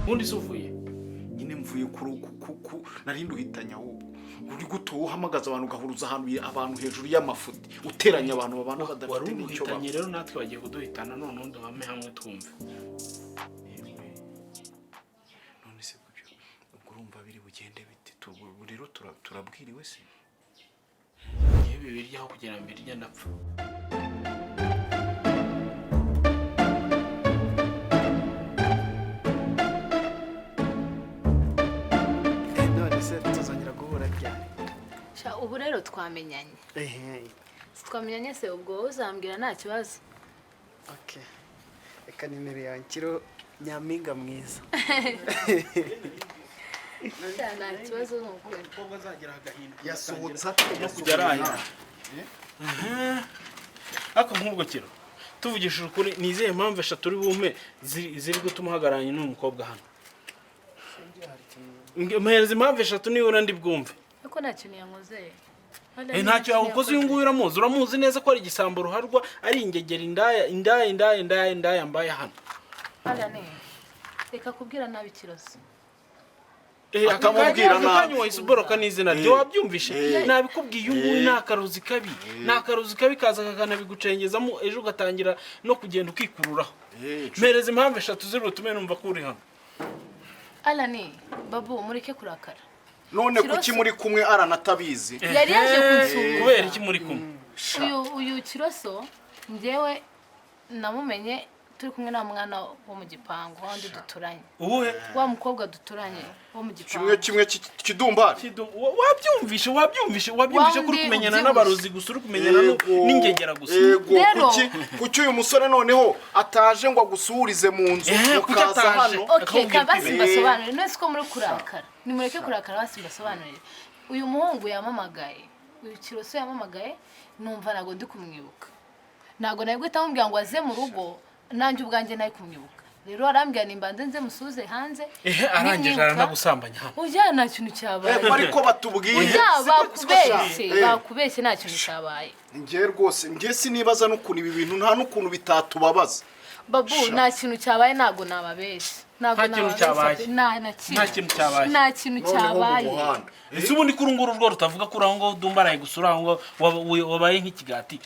ubundi suvuye nyine mvuye ku narindi uhitanya ahubwo uri guto uhamagaza abantu gahuruza abantu hejuru y'amafuti uteranya abantu babana badafite n'icyo baba rero natwe bagiye kuduhitana none undi hamwe hamwe twumve none se ubwo urumva biri bugende bite rero turabwiriwe se yewe biryaho kugira ngo mbirya ndapfa ubu rero twamenyanye twamenyanye se ubwo uzambwira nta kibazo okay reka nimero yankiro Nampinga mwiza nta kibazo nuko umukobwa azagira agahinda yasohotse no kujya araya aka nk'ubwo kiro tuvugishije ukuri nizeye impamvu eshatu uri bumpe ziri gutuma uhagararanye n'umukobwa hano mpereza impamvu eshatu nibura ndi bwumve ariko nta kintu yankoze ntacyo yakoze uyu nguyu uramuzi neza ko ari igisambo ruharwa ari ingegera indaya mbaye hano Alain reka kubwira nabi kiroso akamubwira nabi wahise uboroka n'izina ryo wabyumvishe nabikubwiye uyu nguyu ni akaruzi kabi kaza kakanabigucengezamo ejo ugatangira no kugenda ukikururaho mpereza impamvu eshatu ziri butume numva ko uri hano Alain Babou mureke kurakara none kuki muri kumwe aranatabizi yari yaje kunsura kubera iki muri kumwe uyu kiroso njyewe namumenye turi kumwe na mwana wo mu gipangu wandi duturanye ubuhe wa mukobwa duturanye wo mu gipangu kimwe kidumbari wabyumvishe ko uri kumenyana n'abarozi gusa uri kumenyana n'ingegera gusa kuki uyu musore noneho ataje ngo agusurize mu nzu ukaza hano okay kabasi mbasobanurire nese ko muri kurakara nimureke kurakara basi mbasobanurire uyu muhungu yamamagaye uyu kiroso yamamagaye numva nago ndi kumwibuka nago nayo guhita mubwira ngo aze mu rugo nanjye ubwanjye nayo kumwibuka rero arambwira nimbanze nze musuze hanze arangije aranagusambanya hano ujya nta kintu cyabaye ariko batubwiye bakubeshye nta kintu cyabaye njye rwose njye sinibaza n'ukuntu ibi bintu nta n'ukuntu bitatubabaza Babou nta kintu cyabaye ntago nababeshye nta kintu cyabaye nta kintu cyabaye ese ubundi kuri nguru rwo rutavuga kuri aho ngo dumbaraye gusura aho ngo wabaye nk'ikigati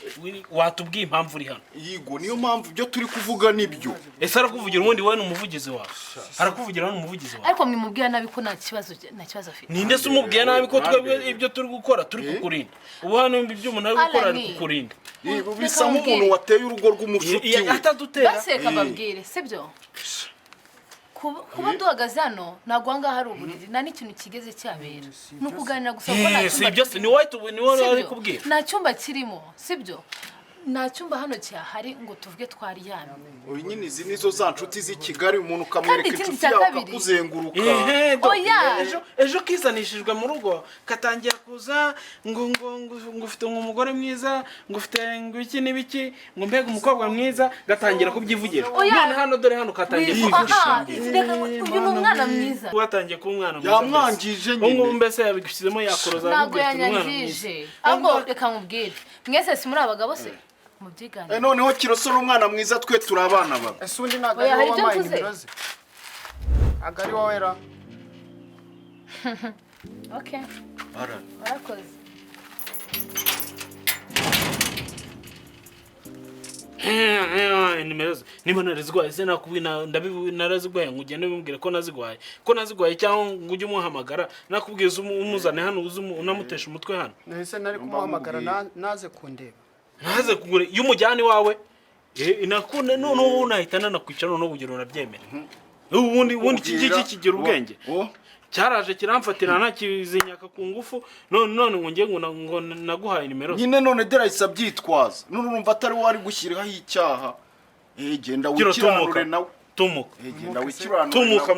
watubwiye impamvu uri hano yigo niyo mpamvu ibyo turi kuvuga nibyo ese arakuvugira ubundi wowe n'umuvugizi wawe arakuvugira n'umuvugizi wawe ariko mwimubwira nabi ko nta kibazo afite ninde se umubwiye nabi ko twebwe ibyo turi gukora turi kukurinda ubu hano ibyo umuntu ari gukora ari kukurinda bisa nk'umuntu wateye urugo rw'umushuti we atadutera baseka babwire sibyo kuba duhagaze hano ntabwo ngaha hari uburiri nta n'ikintu kigeze cyabera ni ukuganira gusa ko nta cyumba byose ni wowe ari kubwira nta cyumba kirimo sibyo nta cyumba hano cyahari ngo tuvuge twaryamye uyu nyine izi nizo za nshuti z'i Kigali umuntu ukamwereka inshuti yawe akakuzenguruka ejo kizanishijwe mu rugo katangira kuza ngo ufite umugore mwiza ngo ufite iki n'ibiki ngo mbega umukobwa mwiza gatangira kubyivugira none hano dore hano katangiye kwivugisha uyu ni umwana mwiza watangiye kuba umwana mwiza yamwangije nyine ngo mbese yabigushyizemo yakoroza ntabwo yanyangije ahubwo reka nkubwire mwese si muri abagabo se mubyigane noneho kiroso n'umwana mwiza twe turi abana bawe ese undi ntabwo ari wowe wamaye nimero ze ntabwo ari wowe ra okay warakoze nimero ze niba narazigwaye se nakubwira narazigwaye ngo ugende bimbwire ko nazigwaye cyangwa ngo ujye umuhamagara nakubwiza umuzane hano unamutesha umutwe hano nahise nari kumuhamagara naze kundeba ntaze kugure iyo umujyane wawe inakunda none ubu nahita nanakwicara none ubugero urabyemera ubundi iki kigira ubwenge cyaraje kiramfatira nakizinyaka ku ngufu none ngo ngiye ngo naguhaye nimero nyine none derahise abyitwaza none urumva atari wari gushyiraho icyaha genda wikiranure nawe tumuka genda wikiranure tumuka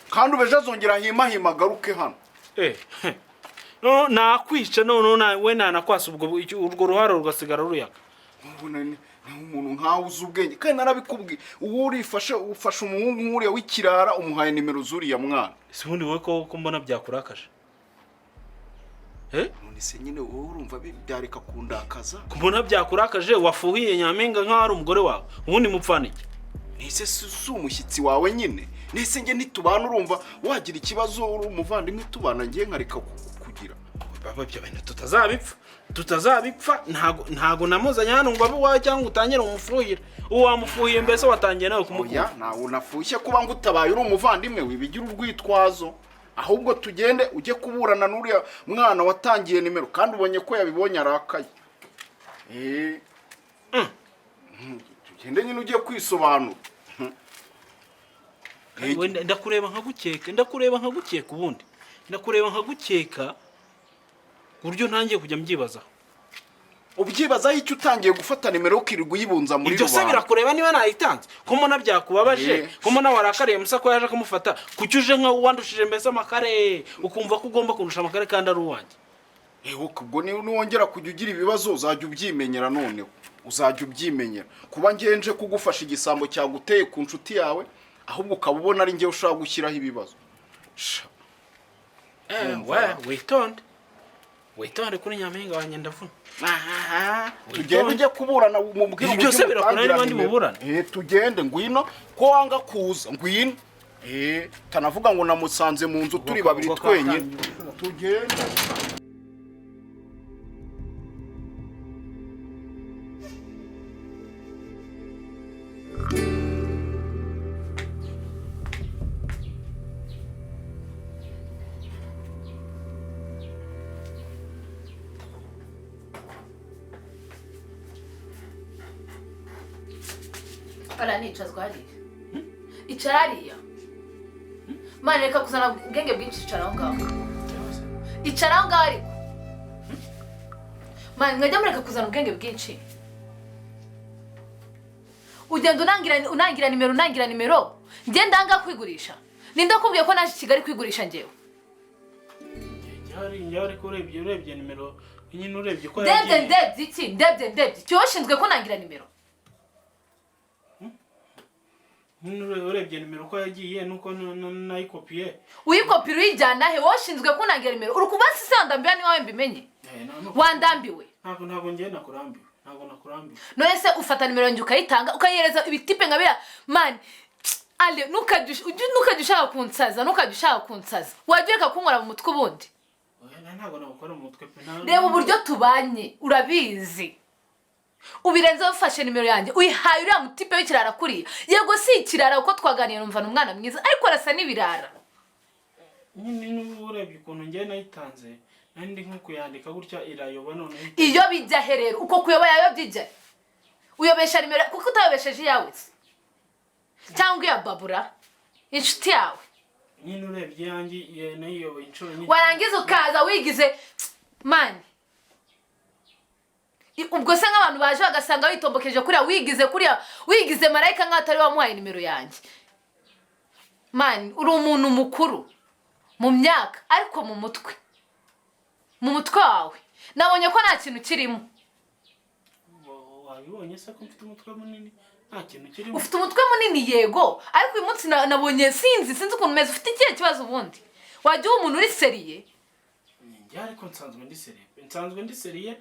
kandi ubeje azongera hima garuke hano no nakwica none we nanakwasa ubwo urwo ruhara rugasigara ruyaga umuntu nkawe uzi ubwenge kandi narabikubwiye uwo ufasha umuhungu nk'uriya w'ikirara umuhaye nimero zuriya mwana ese ubundi wowe ko mbona byakurakaje none se nyine wowe urumva byareka kundakaza kumbona byakurakaje wafuhiye Nyampinga nk'aho ari umugore wawe ubundi mupfana iki nese si umushyitsi wawe nyine nese nge ntitubana urumva wagira ikibazo uri umuvandimwe tubana ngiye nkareka kugira baba byo bene tutazabipfa ntago namuzanye hano ngo abe wawe cyangwa utangire umufuhira wamufuhiye mbese watangiye nawe kumukunda nawe unafushye kuba ngutabaye uri umuvandimwe wibigira urwitwazo ahubwo tugende ujye kuburana n'uriya mwana watangiye nimero kandi ubonye ko yabibonye arakaye tugende nyine ugiye kwisobanura ndakureba nkagukeka ubundi ndakureba nkagukeka buryo ntangiye kujya mbyibazaho ubyibazaho icyo utangiye gufata nimero ukirirwa uyibunza muri rubanda ibyo se birakureba niba nayitanze ko mbona byakubabaje ko mbona warakariye musa ko yaje kumufata kucyuje nka wandushije mbese amakare ukumva ko ugomba kurusha amakare kandi ari uwanjye ubwo niwongera kujya ugira ibibazo uzajya ubyimenyera noneho uzajya ubyimenyera kuba ngenje kugufasha igisambo cyaguteye ku nshuti yawe ahubwo ukaba ubona ari ngewe ushaka gushyiraho ibibazo witonde kuri Nyampinga wanjye ndavuna tugende ujye kuburana umubwira ibyo byose birakurana n'abandi muburana tugende ngwino ko wanga kuza ngwino tanavuga ngo namusanze mu nzu turi babiri twenyine tugende Alain icazwa hariya icara hariya mani reka kuzana ubwenge bwinshi icara aho ngaho icara aho ngaho ariko mani mwajya mureka kuzana ubwenge bwinshi ugenda unangira nimero ngenda hanga kwigurisha ninde kubwiye ko naje Kigali kwigurisha ngewe njyari ko urebye nimero nyine urebye ko ndebye cyo washinzwe ko nangira nimero urebye nimero ko yagiye nuko nayikopiye uyikopira uyijyana he washinzwe ko nangira nimero uri kubasi se wandambiwe niwe mbimenye wandambiwe ntabwo ngiye nakurambiwe none se ufata nimero njye ukayitanga ukayereza ibitipe nkabira man ale nukajya ushaka kunsaza wajyeka kunkora mu mutwe ubundi ntabwo nabukora mu mutwe pe reba uburyo tubanye urabizi ubirenze ufashe nimero yanjye uyihaye uriya mutipe w'ikirara kuriya yego si ikirara uko twaganiye numva n'umwana mwiza ariko arasa n'ibirara nyine urebye ukuntu ngiye nayitanze nandi nko kuyandika gutya irayoba none iyo bijya herero uko kuyoba yayo byijya uyobesha nimero kuko utayobesheje iyawe cyangwa iya babura inshuti yawe nyine urebye yanjye nayiyoboye inshuro nyinshi warangiza ukaza wigize mani ubwo se nk'abantu baje bagasanga witombokeje kuriya wigize marayika nk'atari wamuhaye nimero yanjye mani uri umuntu mukuru mu myaka ariko mu mutwe wawe nabonye ko nta kintu kirimo wabibonye se ko mfite umutwe munini nta kintu kirimo ufite umutwe munini yego ariko uyu munsi nabonye sinzi ukuntu umeze ufite ikihe kibazo ubundi wajya uba umuntu uri seriye njye ariko nsanzwe ndi seriye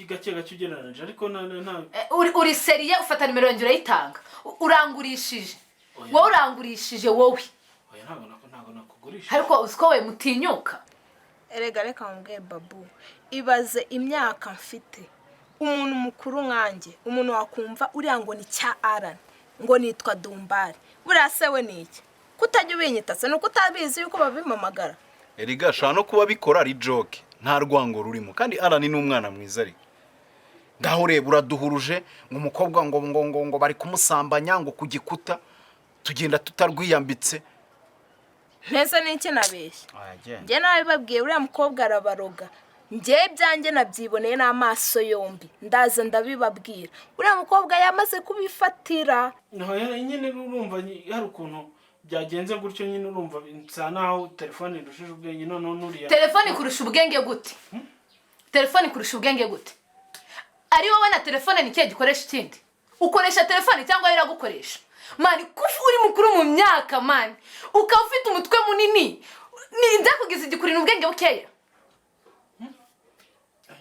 gake ugereranyije ariko uri seriye ufata nimero yanjye urayitanga urangurishije wowe urangurishije wowe ntabwo nakugurisha ariko uzi ko we mutinyuka erega reka mbwe babu ibaze imyaka mfite umuntu mukuru nkanjye umuntu wakumva uriya ngo ni cya Alain ngo nitwa Dumbari buriya se we ni iki kutajya ubinyita se nuko utabizi yuko babimamagara erega ashaka no kuba bikora ari joke nta rwango rurimo kandi Alain ni umwana mwiza ariko ngaho reba uraduhuruje ngo umukobwa ngo bari kumusambanya ngo ku gikuta tugenda tutarwiyambitse ntese n'iki nabeshya njye nawe babwiye uriya mukobwa arabaroga njye byanjye nabyiboneye n'amaso yombi ndaza ndabibabwira uriya mukobwa yamaze kubifatira nyine urumva hari ukuntu byagenze gutyo nyine urumva nsa naho telefone irushije ubwenge none nuriya telefone kurusha ubwenge gute ari wowe na telefone ni kihe gikoresha ikindi ukoresha telefone cyangwa iragukoresha mani kufu uri mukuru mu myaka mani ukaba ufite umutwe munini ndakugize igikurira ubwenge bukeya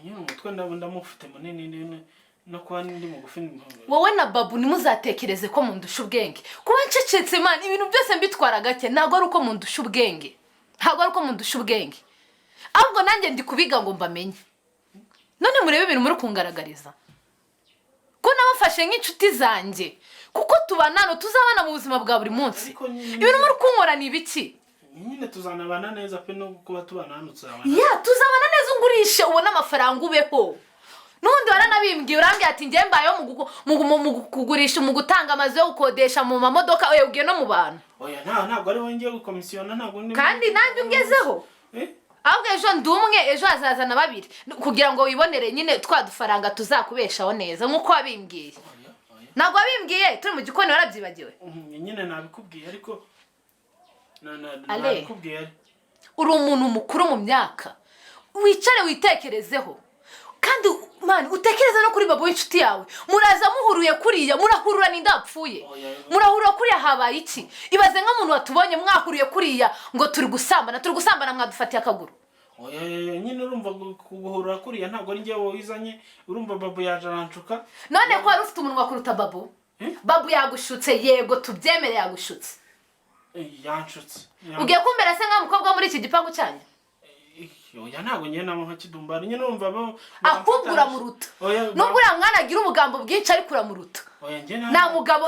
nyine umutwe ndamufite munini no kuba ndi mugufi wowe na Babou nimuzatekereze ko mundusha ubwenge kuba ncecetse man ibintu byose mbitwara gake ntago ari uko mundusha ubwenge ahubwo nanjye ndi kubiga ngo mbamenye none murebe ibintu muri kungaragariza ko nabafashe nk'inshuti zanjye kuko tubanano tuzabana mu buzima bwa buri munsi ibintu muri kunkora ni ibiki nyine tuzanabana neza pe no kuba tubana hano tuzabana tuzabana neza ungurishe ubona amafaranga ubeho nundi waranabimbwiye urambye ati ngiye mbayo mu kugurisha mu gutanga amazu yo gukodesha mu mamodoka oya ugiye no mu bantu oya ntabwo ari wongeye gukomisiona ntabwo ndi kandi nanjye ungezeho ahubwo ejo ndumwe ejo hazazana babiri kugira ngo wibonere nyine twadufaranga tuzakubeshaho neza nk'uko wabimbwiye ntabwo wabimbwiye turi mu gikoni warabyibagiwe nyine nabikubwiye ariko Ale uri umuntu mukuru mu myaka wicare witekerezeho kandi man utekereza no kuri Babou w'inshuti yawe muraza muhuruye kuriya murahurura n'indapfuye murahurura kuriya habaye iki ibaze nk'umuntu watubonye mwahuriye kuriya ngo turi gusambana mwadufatiye akaguru oya nyine urumva kuguhurura kuriya ntabwo ari njyewe wizanye urumva Babou yaje arancuka none ko wari ufite umunwa kuruta Babou Babou yagushutse yego tubyemere yagushutse yanshutse ugiye kumbera se nk'umukobwa muri iki gipangu cyanyu oya ntabwo nyine namo nkakidumbara nyine urumva ahubwo uramuruta nubwo uriya mwana agira ubugambo bwinshi ariko uramuruta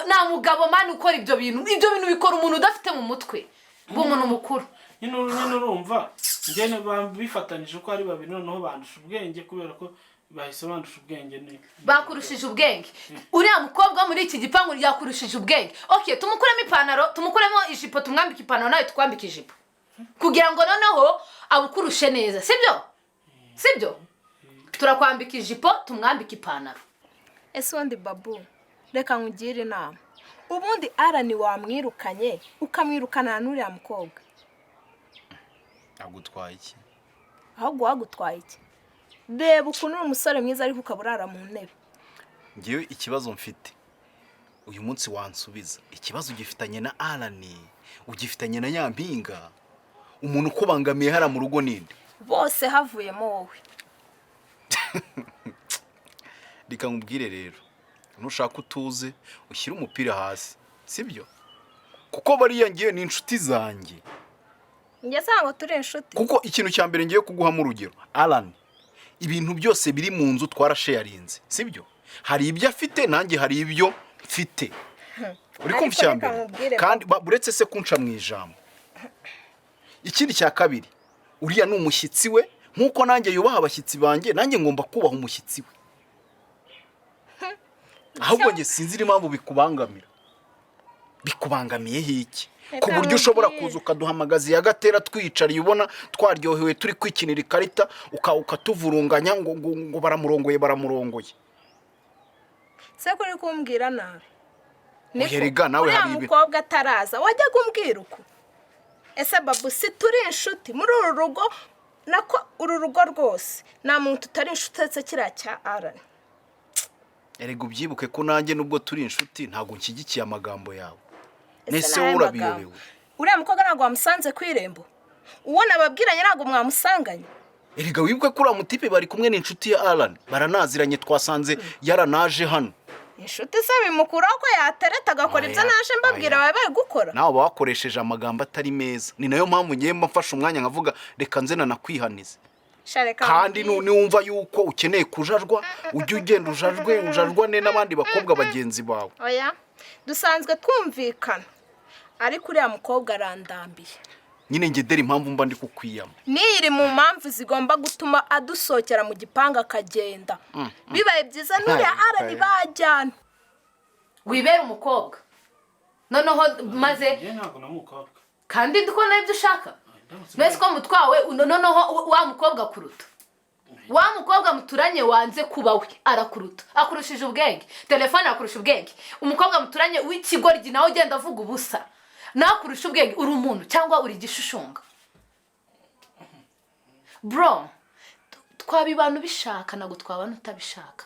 nta mugabo mani ukora ibyo bintu bikora umuntu udafite mu mutwe bw'umuntu mukuru nyine urumva njyene bifatanije uko ari babiri noneho bandusha ubwenge kubera ko bahise bandusha ubwenge bakurushije ubwenge uriya mukobwa muri iki gipangu yakurushije ubwenge okay tumukuremo ipantaro tumukuremo ijipo tumwambike ipantaro nawe tukwambike ijipo kugira ngo noneho abukurushe neza sibyo turakwambika ijipo tumwambike ipantaro ese wandi Babou reka nkugire inama ubundi Alain wamwirukanye ukamwirukana n'uriya mukobwa agutwaye iki ahubwo wagutwaye iki reba ukuntu uri umusore mwiza ariko ukaburara mu ntebe ngewe ikibazo mfite uyu munsi wansubiza ikibazo ugifitanye na Alain ugifitanye na Nampinga umuntu ukubangamiye hara mu rugo ninde bose havuyemo wowe reka nkubwire rero nushaka utuze ushyire umupira hasi sibyo kuko bariya ngiye ni inshuti zanjye njye sango turi inshuti kuko ikintu cya mbere ngiye kuguhamo urugero Alain ibintu byose biri mu nzu twarasharinze sibyo hari ibyo afite nanjye hari ibyo mfite uri kumva cyambere kandi buretse se kunca mu ijambo ikindi cya kabiri uriya ni umushyitsi we nkuko nanjye yubaha abashyitsi banjye nanjye ngomba kubaha umushyitsi we ahubwo nge sinzira impamvu bikubangamiyeho iki ku buryo ushobora kuza ukaduhamagaza iya gatera twicariye ubona twaryohewe turi kwikinira ikarita ukatuvurunganya ngo baramurongoye se kuri kumbwira nabi uherega nawe hari ibi mukobwa ataraza wajya kumbwira uko ese Babou si turi inshuti muri uru rugo nako uru rugo rwose nta muntu utari inshuti ndetse kiriya cya Alain erega ubyibuke ko nanjye nubwo turi inshuti ntabwo nshyigikiye amagambo yawe nese wowe urabiyobewe uriya mukobwa ntabwo wamusanze ku irembo uwo nababwiranye ntabwo mwamusanganye erega wibuke ko uriya mutipe bari kumwe n'inshuti ya Alain baranaziranye twasanze yaranaje hano inshuti se bimukuraho ko yatereta agakora ibyo naje mbabwira babaye gukora nawe bakoresheje amagambo atari meza ni nayo mpamvu ngiye mfashe umwanya nkavuga reka nze nanakwihanize kandi niwumva yuko ukeneye kujajwa ujye ugenda ujajwane n'abandi bakobwa bagenzi bawe oya dusanzwe twumvikana ariko uriya mukobwa arandambiye nyine ngedera impamvu mba ndi kukwiyama niri mu mpamvu zigomba gutuma adusokera mu gipanga akagenda bibaye byiza n'uriya Alain bajyana wibera umukobwa noneho maze kandi ndikubona ibyo ushaka mwese ko mutwawe noneho wa mukobwa kuruta wa mukobwa muturanye wanze kuba we arakuruta akurushije ubwenge telefone akurusha ubwenge umukobwa muturanye w'ikigoryi nawe ugenda avuga ubusa nakurusha ubwenge uri umuntu cyangwa uri igishushushunga bro twabibana ubishaka ntabwo twabana utabishaka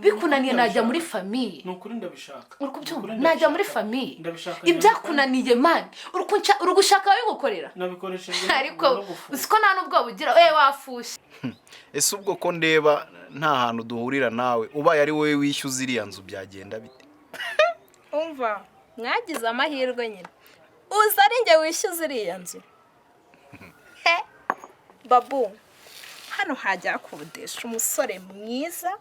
bikunaniye najya muri famiye nukuri ndabishaka uri kubyumva najya muri famiye ibyakunaniye man uri gushaka babigukorera nabikoresheje ariko usiko nta n'ubwo bugira wafushe ese ubwo ko ndeba nta hantu duhurira nawe ubaye ari wowe wishyuza iriya nzu byagenda bite umva mwagize amahirwe nyine uza ari njye wishyuza iriya nzu babu hano hajya hakodesha umusore mwiza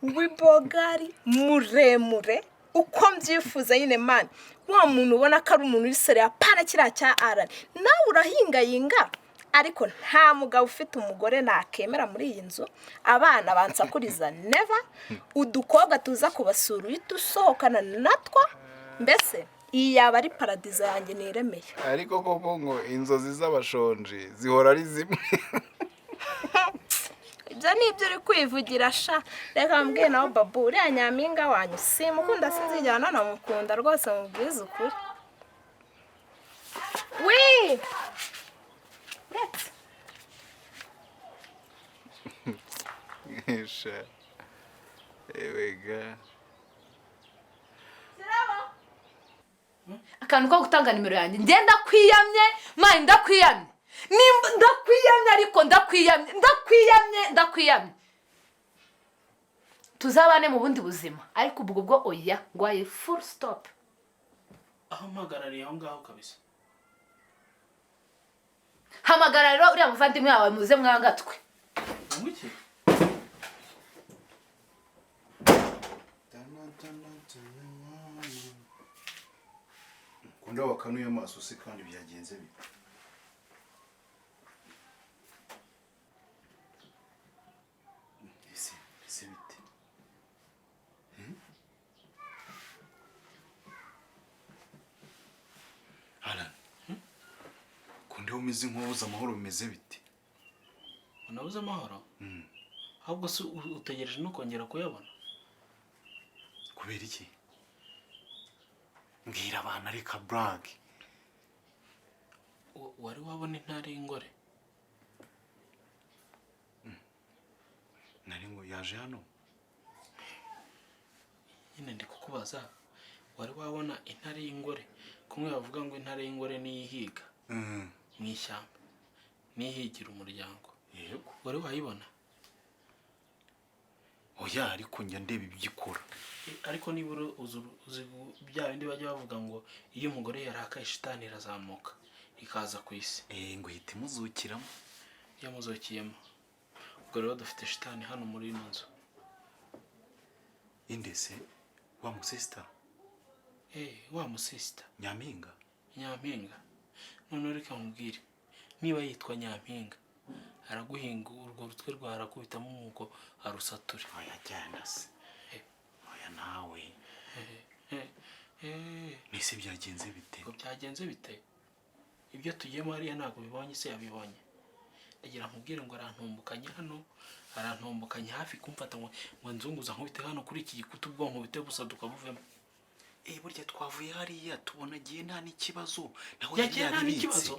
w'ibogari muremure uko mbyifuza nyine mani wa muntu ubona ko ari umuntu uri seriya pana kiriya cya arani nawe urahingayinga ariko nta mugabo ufite umugore nakemera muri iyi nzu abana bansakuriza neva udukobwa tuza kubasura uhita usohokana natwo mbese iyi yaba ari paradizo yanjye niremeye ariko koko ngo inzozi z'abashonji zihora ari zimwe ibyo ni ibyo uri kwivugira sha reka mbwiye nawe babu uriya nyampinga wanyu simukunda sinzijyana nanamukunda rwose mubwize ukuri wii sha ewega akantu ko gutanga nimero yanjye ngenda kwiyamye mani ndakwiyamye ndakwiyamye ariko ndakwiyamye tuzabane mu bundi buzima ariko ubwo bwo oya ngwaye full stop aho mpagarariye aho ngaho kabisa hamagara rero uriya muvandimwe wawe muze mwangatwe amwiki kunda wakanuye amaso se kandi byagenze bite ese bite Alain kunda umeze nk'ubuze amahoro bimeze bite unabuze amahoro ahubwo se utegereje no kongera kuyabona kubera iki mbwira abana reka brag wari wabona intare y'ingore nari ngo yaje hano nyine ndi kukubaza wari wabona intare y'ingore kumwe bavuga ngo intare y'ingore niyihiga mu ishyamba niyihigira umuryango yego wari wayibona oya ariko njya ndeba ibyo ikora ariko nibura uzi bya bindi bajya bavuga ngo iyo umugore yarakaye shitani irazamuka ikaza ku isi ngo ihita imuzukiramo iyo muzukiyemo ubwo rero dufite shitani hano muri ino nzu indese wa musista wa musista nyampinga none reka nkubwire niba yitwa nyampinga araguhinga urwo rutwe rwarakubitamo umuko arusature oya cyane se oya nawe nise byagenze bite ngo byagenze bite ibyo tugiyemo hariya ntabwo bibonye se yabibonye ndagira nkubwire ngo arantumbukanye hano arantumbukanye hafi kumfata ngo nzunguza nkubite hano kuri iki gikuta ubwonko bite busa dukabuvemo burya twavuye hariya tubona giye nta n'ikibazo nawe yagiye nta n'ikibazo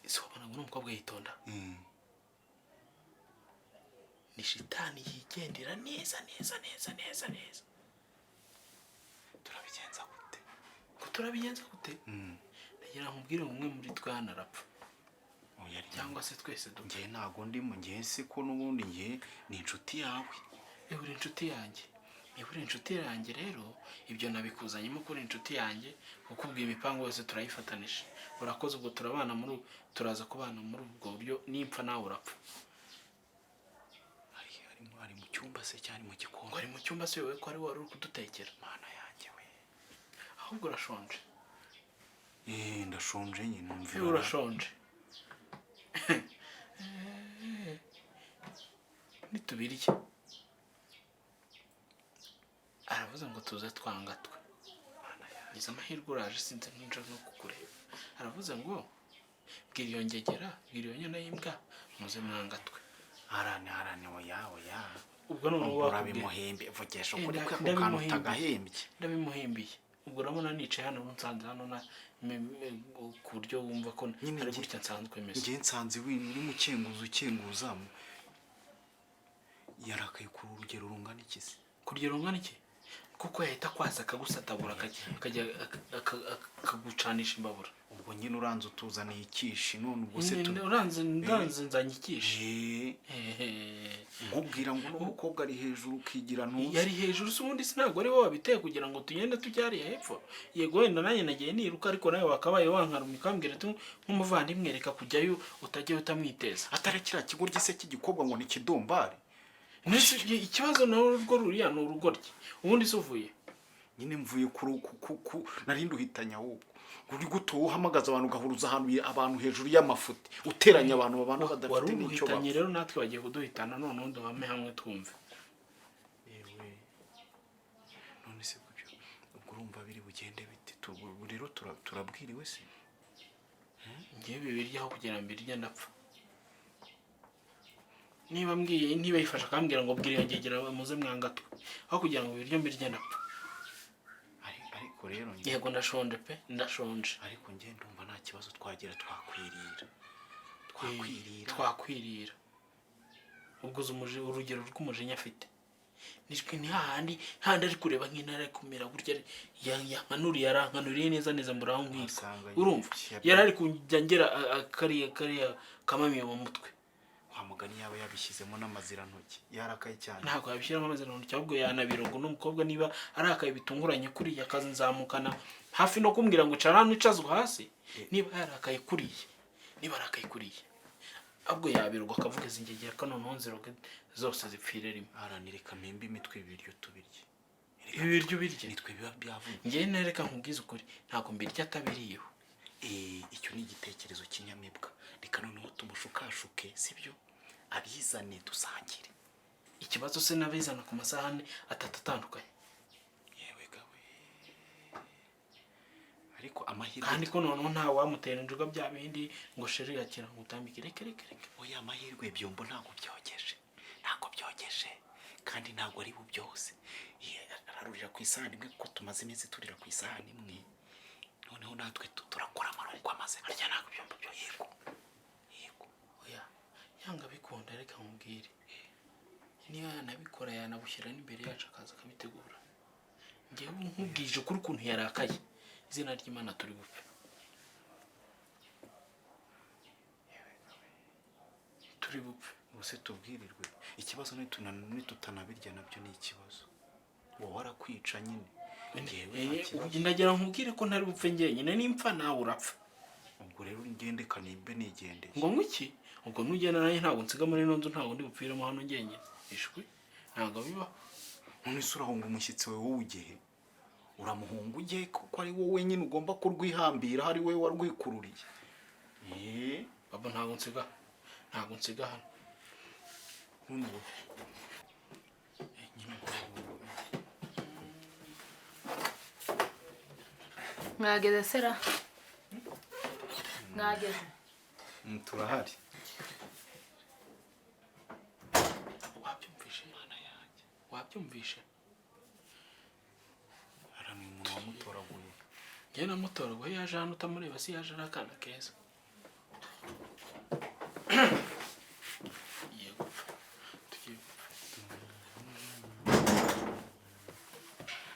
ese wabona ngo umukobwa yitonda ni shitani yigendera neza turabigenza gute ndagira nkubwire ngo umwe muri twe hano arapfa cyangwa se twese dupfa njye ntago ndimo njye se ko n'ubundi njye ni inshuti yawe uri inshuti yanjye niba uri inshuti yanjye rero ibyo nabikuzanyemo kuri inshuti yanjye kuko ubwo imipango yose turayifatanije urakoze ubwo turaza kubana muri ubwo buryo nimpfa nawe urapfa ari mu cyumba se cyane mu gikoni ari mu cyumba se wowe ko ari wari uri kudutekera mana yanjye we ahubwo urashonje ndashonje nyine numvira urashonje nitubirye aravuze ngo tuze twangatwe iza amahirwe uraje sinzi ninjira no kukureba aravuze ngo bwira iyo ngegera bwira iyo nyana y'imbwa muze mwangatwe arane oya ubwo none urabimuhimbe vugesha ukuri kwe ku kantu utagahembye ndabimuhimbiye ubwo urabona nicaye hano nsanze hano ku buryo wumva ko ari gutya nsanzwe meze njye nsanze uri mu cyenguzo yarakaye ku rugero rungana iki se? Ku rugero rungana iki? Kuko yahita kwasa akagusatabura akajya akagucanisha imbabura. Ubwo nyine uranze utuzaniye ikishi none ubwo se uranze nzanye ikishi. Nkubwira ngo n'umukobwa ari hejuru ukigira ntuzi. Yari hejuru se ubundi sinagwa ari wowe wabiteye kugira ngo tugende tujyariye hepfo. Yego wenda nanjye nagiye niruka ariko nawe wakabaye wankarumika ukambwira ati nk'umuvandimwe reka kujyayo utagiye utamwiteza. Atarakira kigurye se cy'igikobwa ngo ni kidombari. Ikibazo nawe urwo ruriya ni urugo rye. Ubundi se uvuye? Nyine mvuye narindi uhitanya ahubwo. Uri guto uhamagaza abantu gahuruza ahantu abantu hejuru y'amafuti uteranya abantu babana badafite n'icyo bapfa. Rero natwe bagiye kuduhitana none undi bame hamwe twumve. Yewe none se kubyo ubwo urumva biri bugende biti rero turabwiriwe se? Ngiye bibiryaho kugira ngo birya ndapfa. Niba mbwiye niba yifasha kambwira ngo bwire yongegera muze mwangatwe aho kugira ngo biryo mbirya ndapfa. Ariko rero yego ndashonje pe ndashonje. Ariko ngiye ndumva nta kibazo twagira twakwirira. Ubwo urugero rw'umujinya afite. Nishwe ni handi ari kureba nk'intare kumera gutya yankanuriye arankanuriye neza mburaho nkiko. Urumva yari ari kujya ngera kariya kamamiye mu mutwe. Mugani yaba yabishyizemo n'amazirantoki yarakaye cyane. Ntabwo yabishyiramo amazirantoki ahubwo yanabirongo n'umukobwa niba arakaye bitunguranye kuriya akazi nzamukana hafi no kumbwira ngo cara nicazwa hasi. Niba yarakaye kuriye ahubwo yabirongo akavuga zingegera kano nonzeroge zose zipfire rimwe. Aranireka mpimba imitwe ibiryo tubirye. Ibiryo birye nitwe biba byavuye. Ngiye nereka nkubwiza ukuri ntabwo mbirya atabiriyeho. Icyo ni igitekerezo kinyamibwa. Reka noneho tumushukashuke sibyo? Abizane dusangire. Ikibazo se nabizana ku masahane atandukanye. Yewe gawe. Ariko amahirwe kandi ko noneho nta wamutera injuga bya bindi ngo sheri yakira ngo utambike reke. Oya amahirwe byombo ntago byogeje. Kandi ntago ari bubyose. Ararurira ku isahani imwe kuko tumaze iminsi turira ku isahani imwe. Noneho natwe turakora amarongo amaze arya ntago byombo byo yego. Yanga bikunda reka nkubwire. Niba yanabikora yanabushyira n'imbere yacu akaza akabitegura. Ngiye nkubwije kuri kuntu yarakaye. Izina ry'Imana turi gupfa. Turi gupfa. Ubuse tubwirirwe. Ikibazo tutanabirya nabyo ni ikibazo. Wowe warakwica nyine. Ngewe ndagira nkubwire ko ntari bupfe ngenyine nimpfa nawe urapfa. Ubwo rero ngende kanimbe nigende. Ngo ngwiki? Ubwo nugenda naye ntabwo nsiga muri ino nzu ntabwo ndi bupfiremo hano ngenyine. Ishwe ntabwo biba. None se urahunga umushyitsi we wowe ugihe. Uramuhunga ugiye kuko ari wowe nyine ugomba kurwihambira hari we warwikururiye. Baba ntabwo nsiga hano. Nungo. Mwageze sera? Mwageze. Turahari. Wabyumvishe? Arani umuntu wamutoraguye. Njye namutoraguye yaje hano utamureba si yaje arakana keza.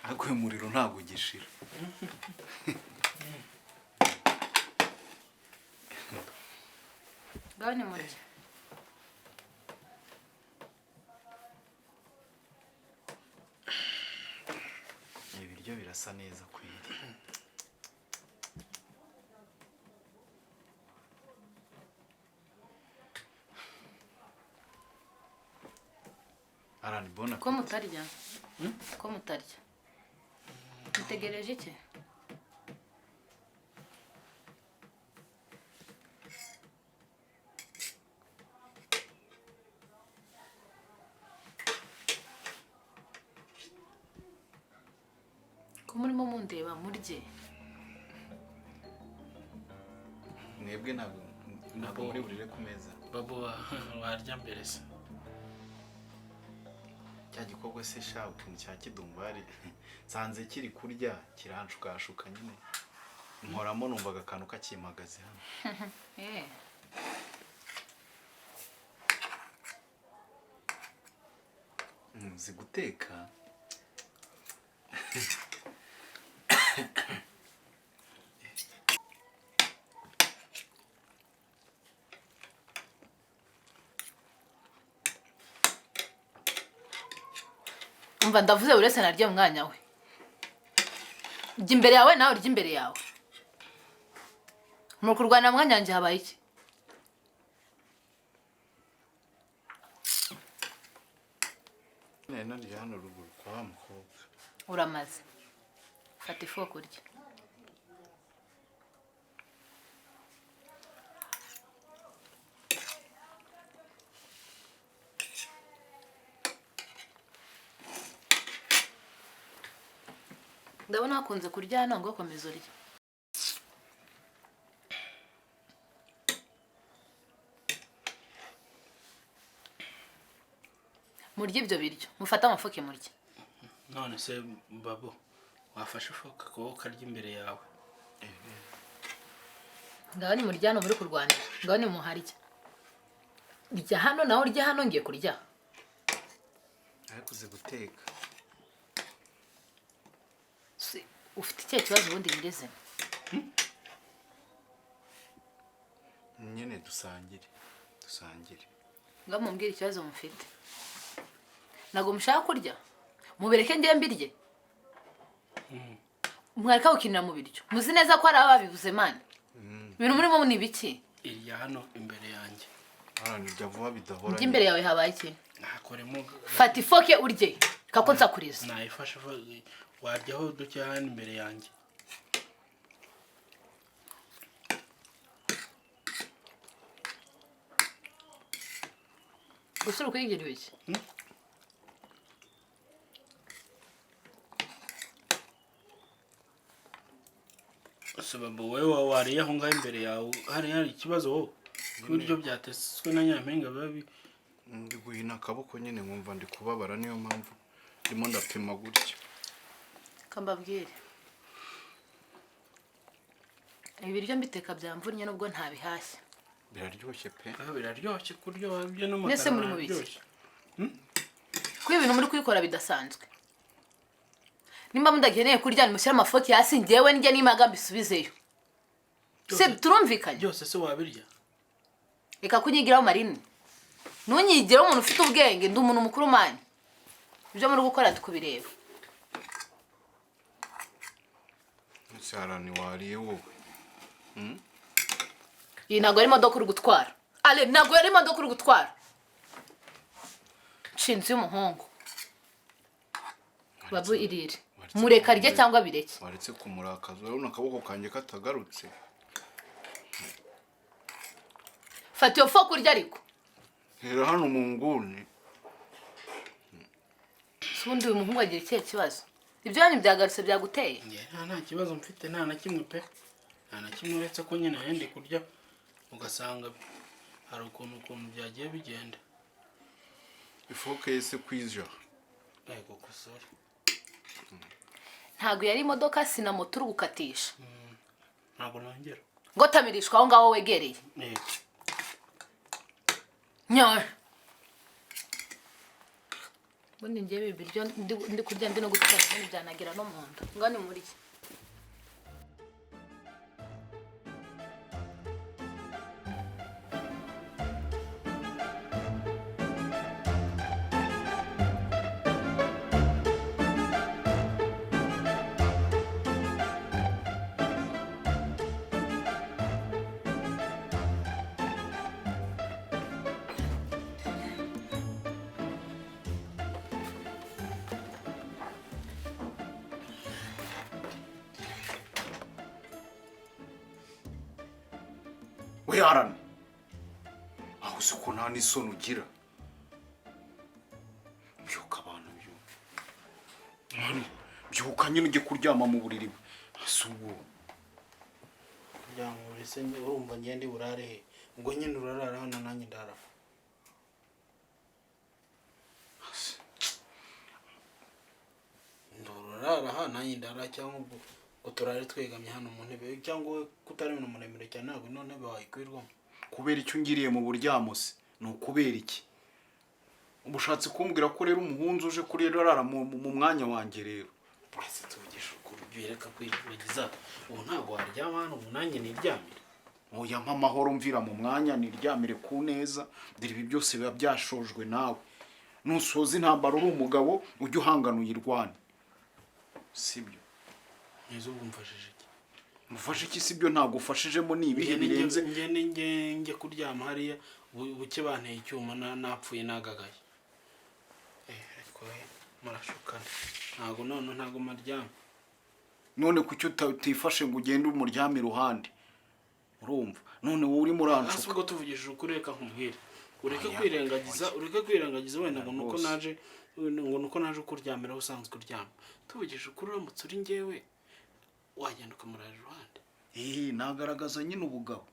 Agwe umuriro ntago gishira. Gani muri. Ibiryo birasa neza kwiri. Arani bona. Ko mutarya? Ko mutarya? Mutegereje iki? Ko murimo mundeba murye. Mwebwe ntabwo muri burire ku meza. Babou warya mbere se. Cya gikobwa se shabu cya kidumbari sanze kiri kurya kiranshukashuka nyine. Nkoramo numvaga akantu kakimagaze hano. Uzi guteka? umva ndavuze buri wese naryo umwanya we. Ujya imbere yawe nawe urya imbere yawe. Mu kurwana mwanya wanjye habaye iki? Narya hano ruguru kwa wa mukobwa. Uramaze. Fata ifu kurya. Ndabona hakunze kurya hano ngo komeza urya. Murya ibyo biryo, mufata amafoke murya. None se Babou, wafashe ifoka ko karya imbere yawe. Ngaho ni murya hano muri kurwanira. Ngaho ni muharya. Rya hano nawe urya hano ngiye kurya. Ariko uzi guteka. Ufite icyo kibazo ubundi ngeze. Nyene dusangire. Ngaho mumbwira ikibazo mufite. Nago mushaka kurya. Mubereke ngiye mbirye. Mwareka gukinira mu biryo. Muzi neza ko ari ababivuze mani. Ibintu murimo ni biki? Irya hano imbere yanjye. Nirya vuba bidahora. Njye imbere yawe habaye iki? Nakoremo. Fata ifoke urye. Kako nsakuriza. Nayifashe waryaho duke hano imbere yanjye. Gusura kwigira iki? Babou wewe wariye aho ngaho imbere yawe hari ikibazo wowe. Ibiryo byateswe na Nampinga babi. Ndi guhina akaboko nyine nkumva ndi kubabara niyo mpamvu ndimo ndapima gutya. Kambabwire. Ibiryo mbiteka byamvunye nubwo ntabihashya. Biraryoshye pe. Biraryoshye kuryo wabye no makara. Nese muri mubiki. Kuko ibintu muri kwikora bidasanzwe. Nimba mudakeneye kurya nimushyira amafoke hasi ngewe njye nimaga mbisubizeyo. Se turumvikanye. Byose se wabirya. Reka kunyigiraho Marine. Ntunyigiraho umuntu ufite ubwenge ndi umuntu mukuru manye. Ibyo muri gukora tukubireba. Sarani wariye wowe. Iyi ntago ari imodoka uri gutwara. Alain ntago ari imodoka uri gutwara. Nshinzi y'umuhungu. Babou irire. Mureka rye cyangwa bireke. Waretse kumurakaza urabona akaboko kanjye katagarutse. Fata iyo foke urya ariko. Hera hano mu nguni. Sundi uyu muhungu agira ikihe kibazo. Ibyo yanyu byagarutse byaguteye. Nta kibazo mfite nta na kimwe pe. Nta na kimwe uretse ko nyine hende kurya ugasanga hari ukuntu byagiye bigenda. Ifoke yese kwija. Yego kusore. Ntago yari imodoka sina moto uri gukatisha. Ntago nongera. Ngo tamirishwa aho ngaho wegereye. Yego. Nyawe. Bundi ngiye ibiryo ndi kurya ndi no gutwara ibintu byanagira no mu nda. Ngo ni muri iki? We Alain. Aho uko nta n'isoni ugira. Byuka abantu byo. Byuka nyine ujye kuryama mu buriri. Asubo. Kuryama urese urumva ngende burare he. Ubwo nyine urarara hano nanjye ndara. Ndorara hano nanjye ndara cyangwa ubwo uturare twegamye hano mu ntebe cyangwa kutari mu muremure cyane ntabwo none bayikwirwamo. Kubera icyo ngiriye mu buryamo se? No kubera iki? ubushatse kumbwira ko rero umuhunzi uje kuri rero arara mu mwanya wanjye rero ese tuvugisha ukuri bireka kwibagiza ubu ntabwo waryama hano ubu nanjye niryamire oya mpa amahoro mvira mu mwanya niryamire ku neza dore ibi byose biba byashojwe nawe nusoza intambara uri umugabo ujye uhangana uyirwane sibyo neza ubwo mfashije iki mufashe iki sibyo ntabwo ufashijemo ni ibihe birenze njye kuryama hariya buke banteye icyuma napfuye nagagaye ariko murashukana ntabwo maryama none kuki utifashe ngo ugende umuryame iruhande urumva none wowe urimo uranshuka ubwo tuvugishije ukuri reka nkubwire ureke kwirengagiza wenda ngo nuko naje kuryamira aho usanzwe uryama tuvugishije ukuri uramutse uri njyewe wagenda ukamurara iruhande nagaragaza nyine ubugabo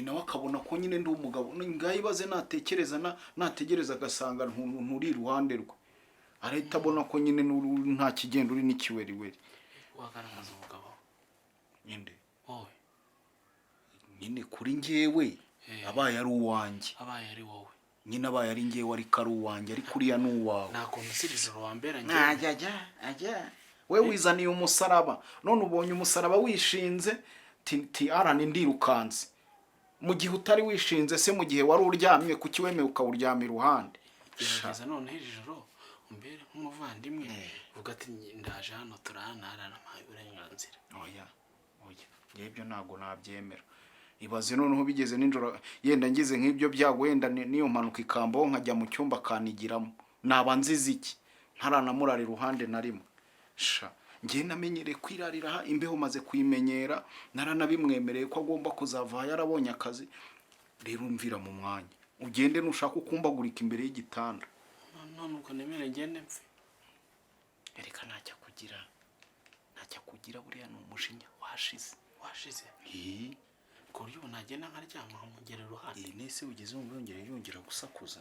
nawe akabona ko nyine ndi umugabo ngaho ibaze nategereza agasanga nturi iruhande rwe arahita abona ko nyine nta kigenda uri n'ikiweriweri wagaragaza umugabo nyine wowe nyine kuri njyewe abaye ari uwanjye abaye ari wowe nyine abaye ari njyewe ariko ari uwanjye ariko uriya ni uwawe nakuntu usirizero wambera ajya we wizaniye umusaraba none ubonye umusaraba wishinze ti arani ndirukanze mu gihe utari wishinze se mu gihe wari uryamye kuki wemeye ukawuryama iruhande gerageza noneho ijoro umbere nk'umuvandimwe uvuga ati ndaje hano turahanarana mpaye uburenganzira oya ibyo ntabwo nabyemera ibaze noneho bigeze nijoro yenda ngize nk'ibyo byago wenda niyo mpanuka ikambaho nkajya mu cyumba kanigiramo naba nzize iki ntaranamurara iruhande na rimwe njye namenyereye kwirarira imbeho maze kuyimenyera naranabimwemereye ko agomba kuzava yarabonye akazi rero umvira mu mwanya ugende nushaka ukumbagurika imbere y'igitanda none uko nemere ngende mpfe reka ntacyo kugira buriya ni umujinya washize ku buryo ubu nagenda nkaryama nkamugera iruhande nese ugeze mu yongera gusakuza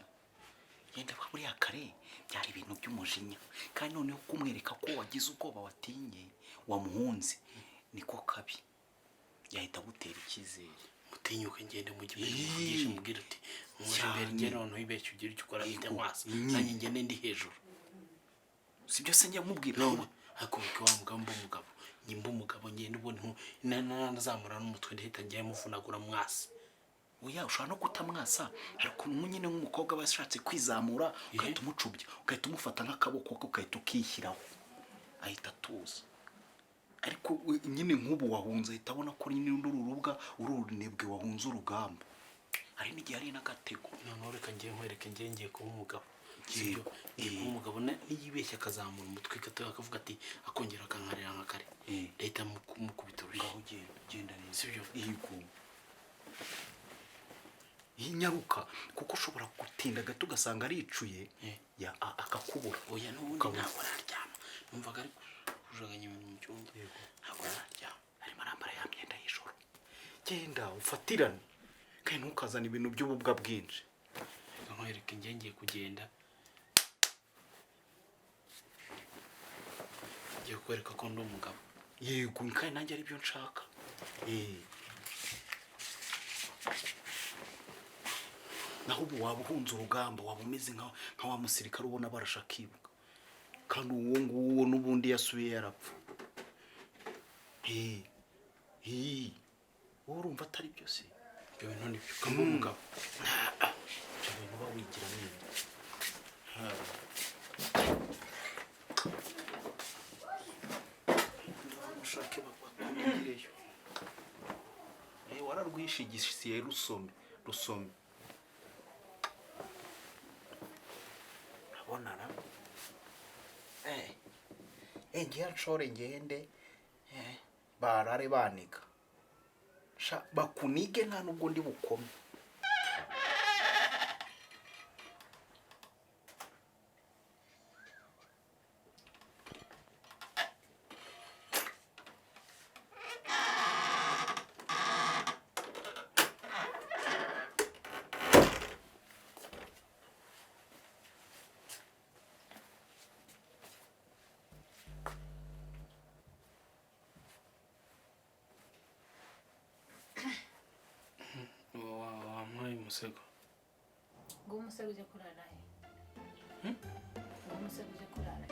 yenda buriya kare byari ibintu by'umujinya kandi noneho kumwereka ko wagize ubwoba watinye wamuhunze niko kabi yahita gutera icyizere mutinyuke ngende mu gihe muvugisha mubwira uti muje imbere ngene noneho ibeshye ugira icyo ukora bite mwasi nanjye ngende ndi hejuru sibyo se njya mubwira none hakubuke wa mugabo nyimba umugabo ngende ubone nazamura n'umutwe ndahita ngiye muvunagura mwasi oya ushobora no kutamwasa ariko nyine nk'umukobwa bashatse kwizamura ugahita umucubya ugahita umufata nk'akaboko ko ugahita ukishyiraho ahita atuza ariko nyine nk'ubu wahunze ahita abona ko nyine ururubwa urunebwe wahunze urugamba hari n'igihe ari n'agatego noneho reka ngiye kuba umugabo sibyo kuba umugabo niyibeshya akazamura umutwe gato akavuga ati akongera akankarira nka kare leta mukubita urushyi ngaho genda neza sibyo nyaruka kuko ushobora gutinda gato ugasanga aricuye akakubura oya n'ubundi ntabwo naryama numvaga ari kujaganya ibintu mu cyumba ntabwo naryama arimo arambara ya myenda y'ijoro genda ufatirane kandi ntukazane ibintu by'ububwa bwinshi reka nkwereke ngiye kugenda ngiye kukwereka ko ndi umugabo yego kandi nanjye aribyo nshaka naho ubu waba uhunze urugamba waba umeze nka wa musirikare ubona barasha akibuka kandi uwo nguwo n'ubundi yasubiye yarapfa wowe urumva atari byo se ibyo bintu ni byo kandi umugabo ibyo bintu uba wigira neza ushake bakumigireyo wararwishigisiye rusome urabona ngiye nshore ngende barare banika bakunige nta nubwo ndi bukome wampaye umusego ngo umusego ujya kurara he ngo umusego uje kurara